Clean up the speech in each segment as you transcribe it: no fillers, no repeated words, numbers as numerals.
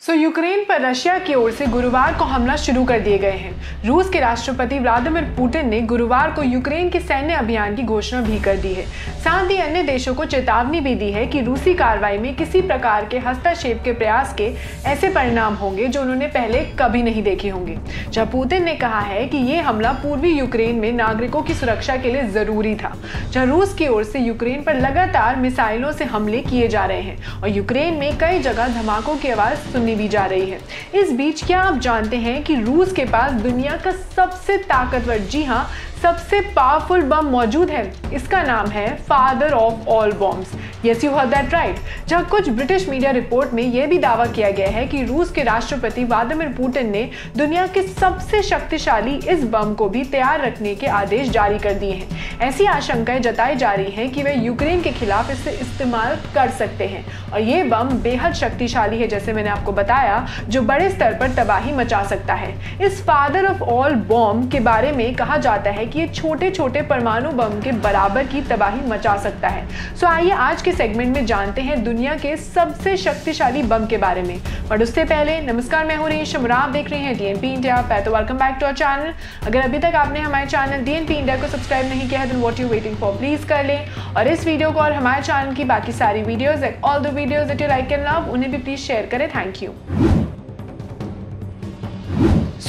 Ukraine पर Russia की ओर से गुरुवार को हमला शुरू कर दिए गए हैं। रूस के राष्ट्रपति व्लादिमीर पुतिन ने गुरुवार को यूक्रेन के सैन्य अभियान की घोषणा भी कर दी है। साथ ही अन्य देशों को चेतावनी भी दी है कि रूसी कार्रवाई में किसी प्रकार के हस्तक्षेप के प्रयास के ऐसे परिणाम होंगे जो उन्होंने पहले कभी नहीं देखे होंगे। जहां पुतिन ने कहा है कि ये हमला पूर्वी यूक्रेन में नागरिकों की सुरक्षा के लिए जरूरी था, जहां रूस की ओर से यूक्रेन पर लगातार मिसाइलों से हमले किए जा रहे हैं और यूक्रेन में कई जगह धमाकों की आवाज सुननी भी जा रही है। इस बीच क्या आप जानते हैं कि रूस के पास दुनिया का सबसे ताकतवर, जी हाँ, सबसे पावरफुल बम मौजूद है। इसका नाम है father of all bombs. Yes, you heard that right. जहां कुछ ब्रिटिश मीडिया रिपोर्ट में यह भी दावा किया गया है कि रूस के राष्ट्रपति व्लादिमीर पुतिन ने दुनिया के सबसे शक्तिशाली इस बम को भी तैयार रखने के आदेश जारी कर दिए हैं। ऐसी आशंकाएं जताई जा रही हैं कि वे यूक्रेन के खिलाफ इसे इस्तेमाल कर सकते हैं और ये बम बेहद शक्तिशाली है, जैसे मैंने आपको बताया, जो बड़े स्तर पर तबाही मचा सकता है। इस फादर ऑफ ऑल बॉम्ब के बारे में कहा जाता है कि ये छोटे छोटे परमाणु बम के बराबर की तबाही मचा सकता है। सो आइए आज के सेगमेंट में जानते हैं दुनिया के सबसे शक्तिशाली बम के बारे में। बट उससे पहले नमस्कार, मैं हूं रेशम, आप देख रहे हैं डीएनपी इंडिया। तो welcome back to our channel. अगर अभी तक आपने हमारे चैनल डीएनपी इंडिया को सब्सक्राइब नहीं किया है तो what you waiting for, please कर लें। और इस वीडियो को और हमारे चैनल की बाकी सारी videos, all the videos that you like and love, उन्हें भी प्लीज शेयर करें। Thank you.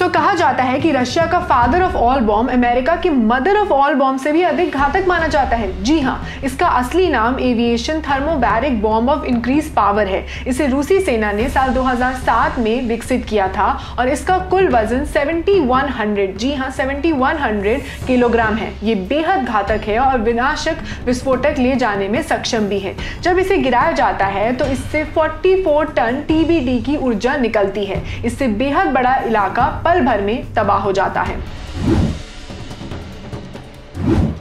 कहा जाता है कि रशिया का father of all bomb America की मदर ऑफ ऑल बॉम्ब से भी अधिक घातक माना जाता है। जी हाँ, इसका असली नाम aviation thermobaric bomb of increase power है। इसे रूसी सेना ने साल 2007 में विकसित किया था और इसका कुल वजन 7100, जी हाँ, 7100 किलोग्राम है। ये बेहद घातक है और विनाशक विस्फोटक ले जाने में सक्षम भी है। जब इसे गिराया जाता है तो इससे 44 टन TBD की ऊर्जा निकलती है। इससे बेहद बड़ा इलाका पल भर में तबाह हो जाता है।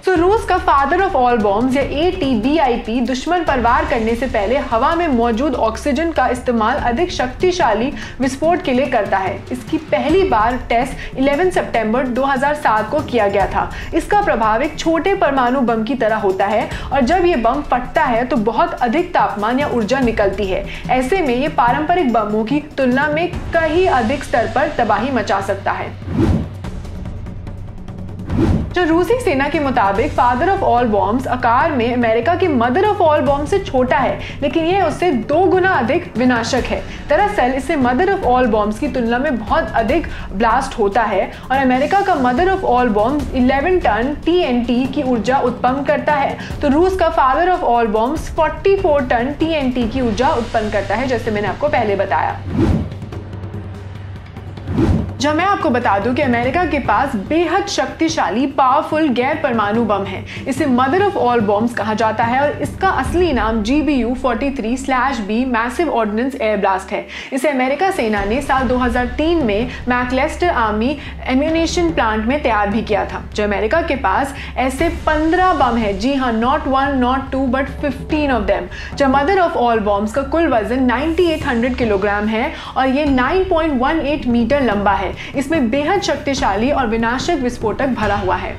रूस का फादर ऑफ ऑल बॉम्ब्स या ATBIP दुश्मन पर वार करने से पहले हवा में मौजूद ऑक्सीजन का इस्तेमाल अधिक शक्तिशाली विस्फोट के लिए करता है। इसकी पहली बार टेस्ट 11 सितंबर 2007 को किया गया था। इसका प्रभाव एक छोटे परमाणु बम की तरह होता है और जब ये बम फटता है तो बहुत अधिक तापमान या ऊर्जा निकलती है। ऐसे में ये पारंपरिक बमों की तुलना में कहीं अधिक स्तर पर तबाही मचा सकता है। जो रूसी सेना के मुताबिक फादर ऑफ ऑल बॉम्ब्स आकार में अमेरिका की मदर ऑफ ऑल बॉम्ब से छोटा है, लेकिन यह उससे 2 गुना अधिक विनाशक है। दरअसल इससे मदर ऑफ ऑल बॉम्ब्स की तुलना में बहुत अधिक ब्लास्ट होता है और अमेरिका का mother of all bombs 11 ton TNT की ऊर्जा उत्पन्न करता है, तो रूस का father of all bombs 44 ton TNT की ऊर्जा उत्पन्न करता है, जैसे मैंने आपको पहले बताया। जब मैं आपको बता दूं कि अमेरिका के पास बेहद शक्तिशाली पावरफुल गैर परमाणु बम है। इसे मदर ऑफ ऑल बॉम्ब्स कहा जाता है और इसका असली नाम GBU-43/B massive ordnance air blast है। इसे अमेरिका सेना ने साल 2003 में मैकलेस्टर आर्मी एम्यूनेशन प्लांट में तैयार भी किया था। जो अमेरिका के पास ऐसे 15 बम है, जी हाँ, not 1 not 2 but 15 of them. जो मदर ऑफ ऑल बॉम्ब्स का कुल वजन 9800 किलोग्राम है और ये 9.18 मीटर लंबा है। इसमें बेहद शक्तिशाली और विनाशक विस्फोटक भरा हुआ है।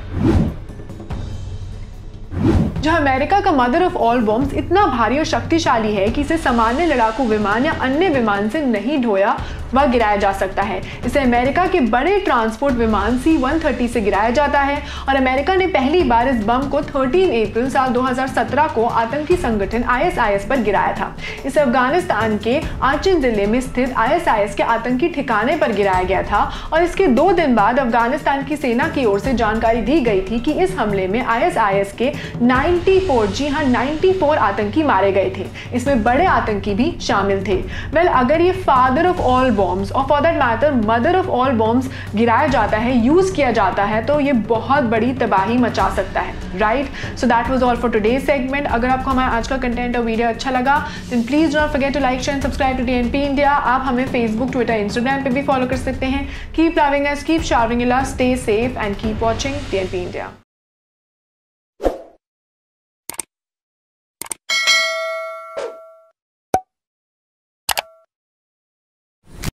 जो अमेरिका का मदर ऑफ ऑल बॉम्ब्स इतना भारी और शक्तिशाली है कि इसे सामान्य लड़ाकू विमान या अन्य विमान से नहीं ढोया व गिराया जा सकता है। इसे अमेरिका के बड़े ट्रांसपोर्ट विमान C-130 से गिराया जाता है और अमेरिका ने पहली बार इस बम को 13 अप्रैल साल 2017 को आतंकी संगठन ISIS पर गिराया था। इसे अफगानिस्तान के आचिन जिले में स्थित ISIS के आतंकी ठिकाने पर गिराया गया था और इसके 2 दिन बाद अफगानिस्तान की सेना की ओर से जानकारी दी गई थी कि इस हमले में ISIS के 94, जी हाँ, 94 आतंकी मारे गए थे। इसमें बड़े आतंकी भी शामिल थे। अगर ये फादर ऑफ ऑल बॉम्ब्स और for that matter mother of all bombs गिराया जाता है, यूज किया जाता है, तो ये बहुत बड़ी तबाही मचा सकता है, right? So that was all for today's segment. अगर आपको हमारा आज का कंटेंट और वीडियो अच्छा लगा then please don't forget to like, share and subscribe to DNP India. आप हमें फेसबुक, ट्विटर, इंस्टाग्राम पे भी फॉलो कर सकते हैं। Keep loving us, keep showering love, stay safe and keep watching DNP India.